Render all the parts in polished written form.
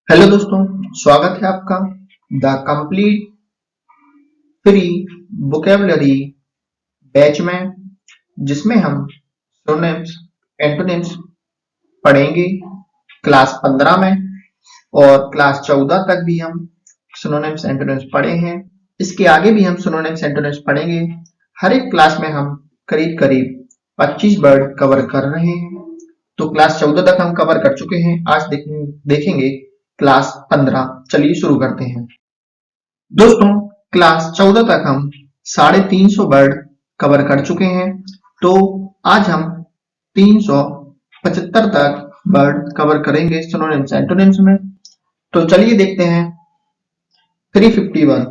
Hello दोस्तों, स्वागत है आपका the complete free vocabulary batch में, जिसमें हम सिनोनिम्स एंटोनिम्स पढ़ेंगे क्लास 15 में। और क्लास 14 तक भी हम सिनोनिम्स एंटोनिम्स पढ़े हैं। इसके आगे भी हम सिनोनिम्स एंटोनिम्स पढ़ेंगे। हर एक क्लास में हम करीब करीब 25 वर्ड कवर कर रहे हैं। तो क्लास 14 तक हम कवर कर चुके हैं। आज देखेंगे क्लास 15। चलिए शुरू करते हैं। दोस्तों, क्लास 14 तक हम 350 वर्ड कवर कर चुके हैं। तो आज हम 375 तक वर्ड कवर करेंगे सिनोनिम्स एंटोनिम्स में। तो चलिए देखते हैं। 351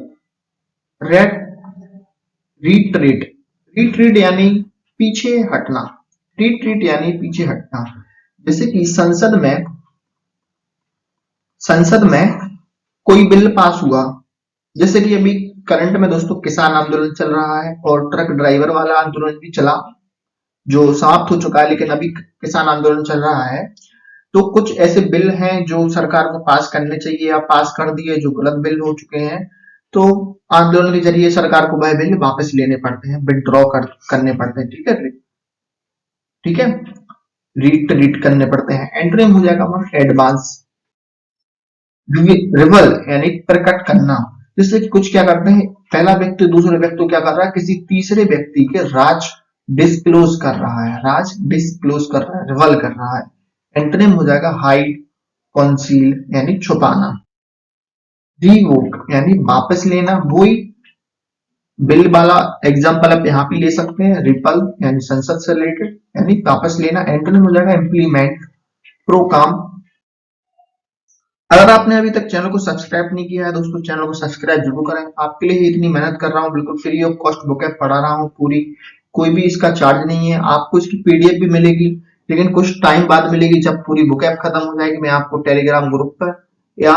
रेट रिट्रीट। रिट्रीट यानी पीछे हटना। रिट्रीट यानी पीछे हटना। जैसे कि संसद में कोई बिल पास हुआ। जैसे कि अभी करंट में दोस्तों किसान आंदोलन चल रहा है और ट्रक ड्राइवर वाला आंदोलन भी चला, जो समाप्त हो चुका है, लेकिन अभी किसान आंदोलन चल रहा है। तो कुछ ऐसे बिल हैं जो सरकार को पास करने चाहिए या पास कर दिए, जो गलत बिल हो चुके हैं। तो आंदोलन के जरिए सरकार को वह बिल वापस लेने पड़ते हैं, विड्रॉ करने पड़ते हैं। ठीक है, ठीक है, रीट करने पड़ते हैं। एंटोनिम हो जाएगा एडवांस। रिवल यानी प्रकट करना। जिससे कि कुछ क्या करते हैं, पहला व्यक्ति दूसरे व्यक्ति को क्या कर रहा है, किसी तीसरे व्यक्ति के राज डिस्क्लोज कर रहा है, राज डिस्क्लोज कर रहा है, रिवल कर रहा है। एंटोनिम हो जाएगा हाइड, कॉन्सील यानी छुपाना। रिवोक यानी वापस लेना। वही बिल वाला एग्जांपल आप यहाँ पे ले सकते हैं। रिपल यानी संसद से रिलेटेड यानी वापस लेना। एंटोनिम हो जाएगा इम्प्लीमेंट, प्रोकाम। अगर आपने अभी तक चैनल को सब्सक्राइब नहीं किया है दोस्तों, चैनल को सब्सक्राइब जरूर करें। आपके लिए इतनी मेहनत कर रहा हूँ, बिल्कुल फ्री ऑफ कॉस्ट बुक पढ़ा रहा हूँ पूरी। कोई भी इसका चार्ज नहीं है। आपको इसकी पीडीएफ भी मिलेगी, लेकिन कुछ टाइम बाद मिलेगी। जब पूरी बुक खत्म हो जाएगी, मैं आपको टेलीग्राम ग्रुप पर या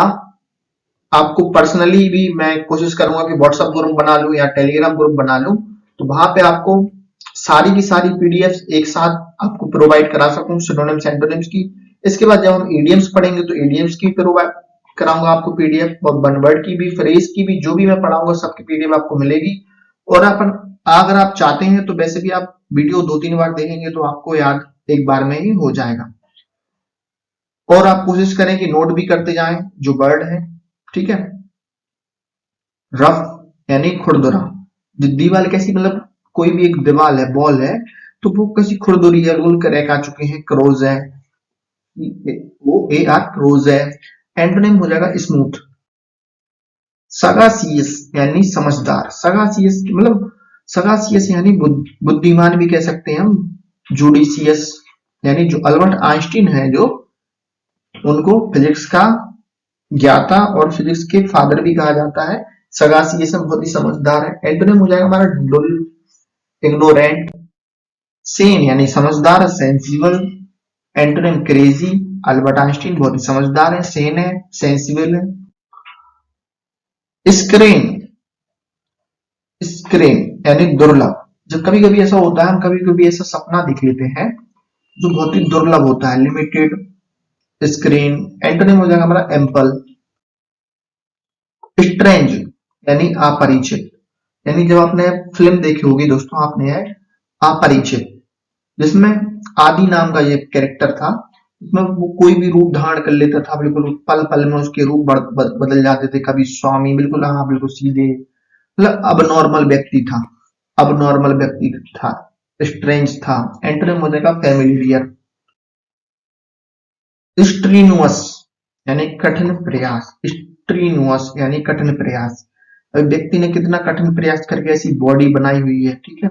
आपको पर्सनली भी मैं कोशिश करूंगा कि व्हाट्सएप ग्रुप बना लूं या टेलीग्राम ग्रुप बना लूं। तो वहां पे आपको सारी की सारी पीडीएफ एक साथ आपको प्रोवाइड करा सकूं सिनोनिम्स एंटोनिम्स की। इसके बाद जब हम इडियम्स पढ़ेंगे तो इडियम्स की प्रोवाइड कराऊंगा आपको पीडीएफ, और वन वर्ड की भी, फ्रेज की भी, जो भी मैं पढ़ाऊंगा सबकी पीडीएफ आपको मिलेगी। और अपन अगर आप चाहते हैं तो वैसे भी आप वीडियो 2-3 बार देखेंगे तो आपको याद एक बार में ही हो जाएगा। और आप कोशिश करें कि नोट भी करते जाएं जो वर्ड है। ठीक है। रफ यानी खुरदुरा। दीवाल कैसी, मतलब कोई भी एक दीवाल है, बॉल है, तो वो कैसी खुरदुरी है, रोल क्रैक आ चुके हैं, क्रोज है, वो ए आर क्रोज है। एंटोनिम हो जाएगा स्मूथ। सगासियस यानी समझदार। सगासियस मतलब सगासियस यानी बुद्धिमान भी कह सकते हैं हम। जुडिशियस यानी जो अल्बर्ट आइंस्टीन है, जो उनको फिजिक्स का ज्ञाता और फिजिक्स के फादर भी कहा जाता है। सगासियस बहुत ही समझदार है। एंटोनिम हो जाएगा हमारा डुल, इग्नोरेंट। सेन यानी समझदार, sensible. Antonym crazy. Albert Einstein बहुत ही समझदार है, सेन है, सेंसिबल है। स्क्रीन, स्क्रीन यानी दुर्लभ। जब कभी कभी ऐसा होता है, हम कभी कभी ऐसा सपना दिख लेते हैं जो बहुत ही दुर्लभ होता है, लिमिटेड। स्क्रीन। एंटोनिम हो जाएगा हमारा एम्पल। स्ट्रेंज यानी अपरिचित। यानी जब आपने फिल्म देखी होगी दोस्तों, आपने है अपरिचित, जिसमें आदि नाम का ये कैरेक्टर था। इसमें वो कोई भी रूप धारण कर लेता था, बिल्कुल पल पल में उसके रूप बदल जाते थे। कभी स्वामी, बिल्कुल हाँ बिल्कुल सीधे, मतलब अब नॉर्मल व्यक्ति था, अब नॉर्मल व्यक्ति था, स्ट्रेंज था। एंटोनिम हो जाएगा फैमिलियर। स्ट्रीनुअस यानी कठिन प्रयास। स्ट्रीनुअस यानी कठिन प्रयास। व्यक्ति ने कितना कठिन प्रयास करके ऐसी बॉडी बनाई हुई है, ठीक है,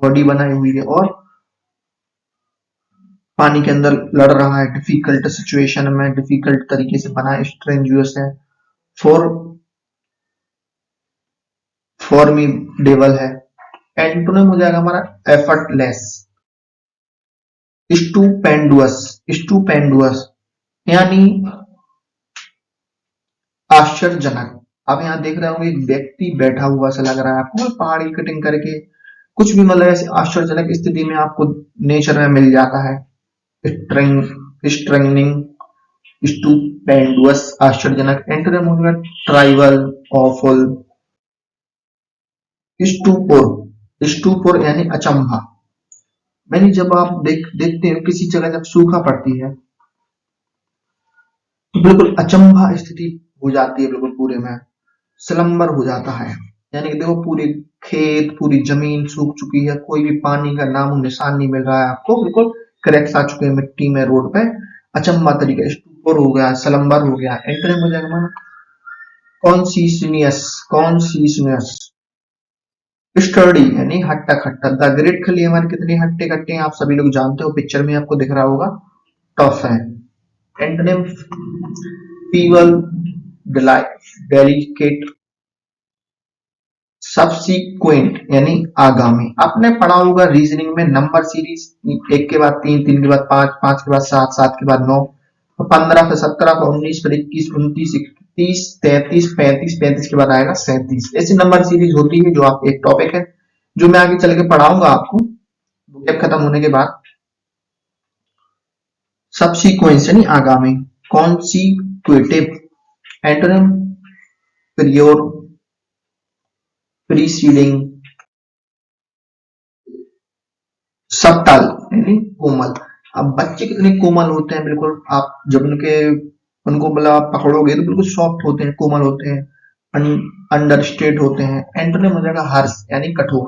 बॉडी बनाई हुई है, और पानी के अंदर लड़ रहा है, डिफिकल्ट सिचुएशन में, डिफिकल्ट तरीके से बना, स्ट्रेंजुअस है। फॉर फॉर्मिडेबल है। एंटोनिम हो जाएगा हमारा एफर्टलेस। स्टूपेंडुअस। स्टूपेंडुअस यानी आश्चर्यजनक। आप यहाँ देख रहे होंगे एक व्यक्ति बैठा हुआ सा लग रहा है आपको, पहाड़ी कटिंग करके, कुछ भी मतलब ऐसे आश्चर्यजनक स्थिति में आपको नेचर में मिल जाता है। स्ट्रेंगनिंग स्टूपेंडुअस आश्चर्यजनक, एंटोनिम हो गया ट्राइवल, ऑफुल, स्टूपोर यानी अचंभा। यानी जब आप देखते हैं किसी जगह जब सूखा पड़ती है तो बिल्कुल अचंभा स्थिति हो जाती है, बिल्कुल पूरे में स्लम्बर हो जाता है। यानी कि देखो पूरे खेत पूरी जमीन सूख चुकी है, कोई भी पानी का नामो निशान नहीं मिल रहा है आपको, बिल्कुल क्रैक्स आ चुके हैं मिट्टी में, रोड पे, अचंभा तरीके, स्टूपर हो गया, स्लम्बर हो गया। एंटोनिम हो जाएगा हमारा कॉन्सियस, कॉन्सियस, स्टर्डी यानी हट्टा खट्टा। द ग्रेट खली हमारे कितने हट्टे कट्टे हैं आप सभी लोग जानते हो, पिक्चर में आपको दिख रहा होगा, टफ है। एंटोनिम फीवल, डेलिकेट, सबसीक्वेंट यानी आगामी। आपने पढ़ा होगा रीजनिंग में नंबर सीरीज, एक के बाद तीन, तीन के बाद पांच, पांच के बाद सात, सात के बाद नौ, 15 फिर 17 फिर 19 फिर 21 29 31 33 35 35 के बाद आएगा 37। ऐसी नंबर सीरीज होती है जो आप एक टॉपिक है जो मैं आगे चल के पढ़ाऊंगा आपको बुक खत्म होने के बाद। सबसीक्वेंस यानी आगामी, कॉन्सिक्यूटिव, एंटोनिम पीरियोड, प्रीसीडिंग, सबटल यानी कोमल। अब बच्चे कितने कोमल होते हैं, बिल्कुल आप जब उनको मतलब आप पकड़ोगे तो बिल्कुल सॉफ्ट होते हैं, कोमल होते हैं, अंडरस्टेट होते हैं। एंटोनिम हो जाएगा हार्श यानी कठोर।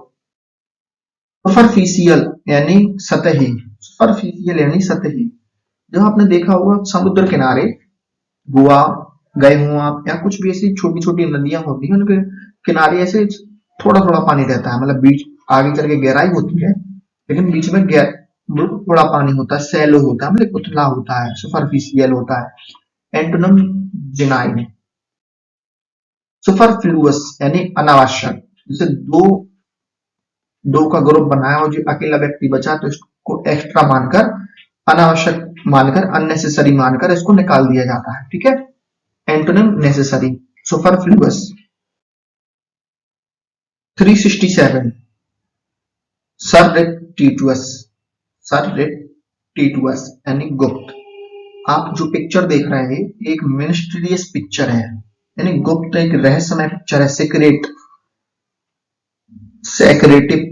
सुपरफिशियल यानी सतही, सुपरफिशियल यानी सतही। जब आपने देखा होगा समुद्र किनारे गोवा गए हो आप, या कुछ भी ऐसी छोटी छोटी नदियां होती हैं उनके किनारे ऐसे थोड़ा थोड़ा पानी रहता है, मतलब बीच आगे चल के गहराई होती है लेकिन बीच में थोड़ा पानी होता है, सैलो होता है, मतलब उथला होता है, सुपरफिशियल होता है। एंटोनिम जेनाइन, सुपरफ्लुअस यानी अनावश्यक। जैसे दो दो का ग्रुप बनाया और जो अकेला व्यक्ति बचा तो इसको एक्स्ट्रा मानकर, अनावश्यक मानकर, अननेसेसरी मानकर इसको निकाल दिया जाता है, ठीक है। Antonym necessary, superfluous. 367 सररेप्टिटुअस, सररेप्टिटुअस यानी गुप्त। आप जो पिक्चर देख रहे हैं एक मिस्टीरियस पिक्चर है, यानी गुप्त, एक रहस्यमय पिक्चर है, सीक्रेट, सेक्रेटिव।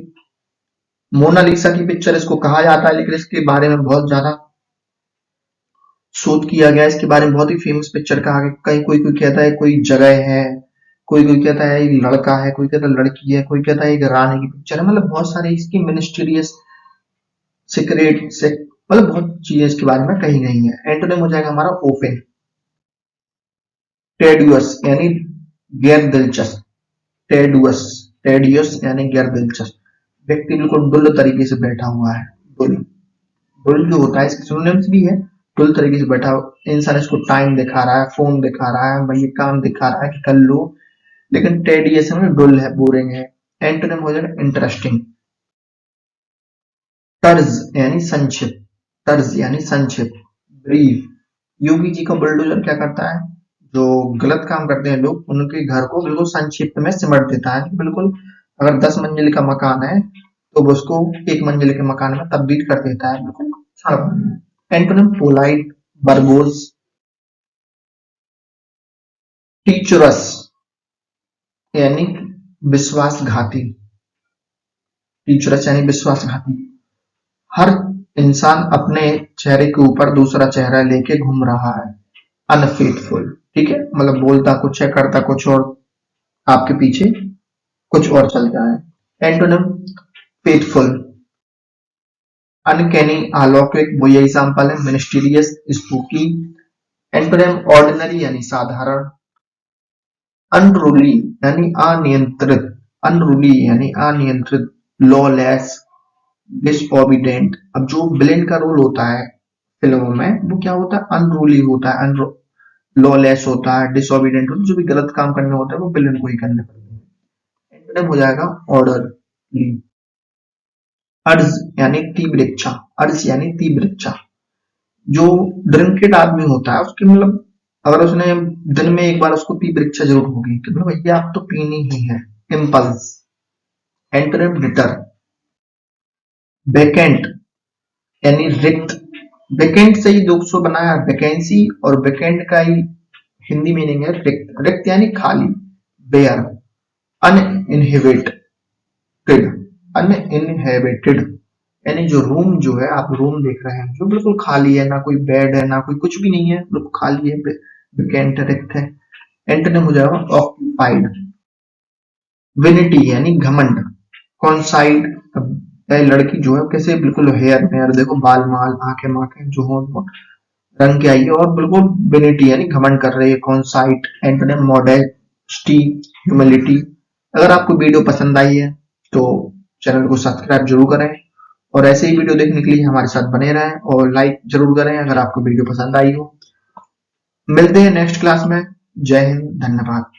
मोनालिसा की पिक्चर इसको कहा जाता है, लेकिन इसके बारे में बहुत ज्यादा शोध किया गया, इसके बारे में बहुत ही फेमस पिक्चर कहा गया। कहीं कोई कोई कहता है कोई जगह है, कोई कोई कहता है एक लड़का है, कोई कहता है लड़की है, कोई कहता है एक रानी की पिक्चर है, मतलब बहुत सारे इसकी मिनिस्टीरियस सीक्रेट से मतलब बहुत चीजें इसके बारे में कही गई है। एंटोनिम हो जाएगा हमारा ओपन, टेडियस यानी गैर दिलचस्प, टेडुअस, टेडियस यानी गैर दिलचस्प। व्यक्ति बिल्कुल डुल तरीके से बैठा हुआ है, डुल, डुल जो होता है इसके सिनोनिम्स भी है, डुल तरीके से बैठा इंसान, इसको टाइम दिखा रहा है, फोन दिखा रहा है, भाई ये काम दिखा रहा है कि कर लो, लेकिन टेडियस में डुल है, बोरिंग है। एंटोनिम हो जाएगा इंटरेस्टिंग, तर्ज यानी संक्षिप्त, तर्ज यानी संक्षिप्त, ब्रीफ। योगी जी का बुलडोजर क्या करता है, जो गलत काम करते हैं लोग उनके घर को बिल्कुल संक्षिप्त में सिमट देता है, बिल्कुल अगर 10 मंजिल का मकान है तो वो उसको 1 मंजिल के मकान में तब्दील कर देता है, बिल्कुल। एंटोनिम पोलाइट, बर्बोज, टीचरस यानी विश्वासघाती, टीचरस यानी विश्वासघाती। हर इंसान अपने चेहरे के ऊपर दूसरा चेहरा लेके घूम रहा है, अनफेथफुल, ठीक है, मतलब बोलता कुछ है करता कुछ और, आपके पीछे कुछ और चलता है। एंटोनिम फेथफुल, अनकैनी अलौकिक, वो ये एग्जाम्पल है, मिनिस्टीरियस, स्पूकी। एंटोनिम ऑर्डिनरी यानी साधारण, अनरूली यानी अनियंत्रित, अनरूली यानी अनियंत्रित, लॉलेस, डिसओबीडेंट। अब जो विलेन का रोल होता है फिल्मों में वो क्या होता है, अनरूली होता है, लॉलेस होता है, डिसओबीडेंट होता है, जो भी गलत काम करने होता है वो विलेन को ही करने पड़ते हैं। एंटोनिम हो जाएगा ऑर्डरली, अर्ज यानी तीव्र इच्छा, अर्ज यानी तीव्र इच्छा। जो ड्रिंकेड आदमी होता है उसकी मतलब अगर उसने दिन में एक बार उसको तीव्र इच्छा जरूर होगी कि भाई भैया आप तो पीनी ही है, इम्पल्स। एंटोनिम रिटर, वैकेंट यानी रिक्त, वेकेंट से ही 200 बना है, वैकेंसी, और वेकेंट का ही हिंदी मीनिंग है रिक्त, रिक्त यानी खाली, बेयर, अनइनहेबिटेड, अनइनहेबिटेड यानी जो रूम जो है, आप रूम देख रहे हैं जो बिल्कुल खाली है, ना कोई बेड है ना कोई कुछ भी नहीं है, बिल्कुल खाली है, वेकेंट रिक्त है। एंटोनिम हो जाएगा ऑक्यूपाइड। विनिटी यानी घमंड, कॉन्साइड, लड़की जो है कैसे बिल्कुल हेयर मेयर देखो, बाल माल, आंखें माखे जो हो रंग के आई है, और बिल्कुल विनिटी यानी घमंड कर रही है, कॉन्साइट। Antonym modesty, humility. अगर आपको वीडियो पसंद आई है तो चैनल को सब्सक्राइब जरूर करें, और ऐसे ही वीडियो देखने के लिए हमारे साथ बने रहें, और लाइक जरूर करें अगर आपको वीडियो पसंद आई हो। मिलते हैं नेक्स्ट क्लास में। जय हिंद, धन्यवाद।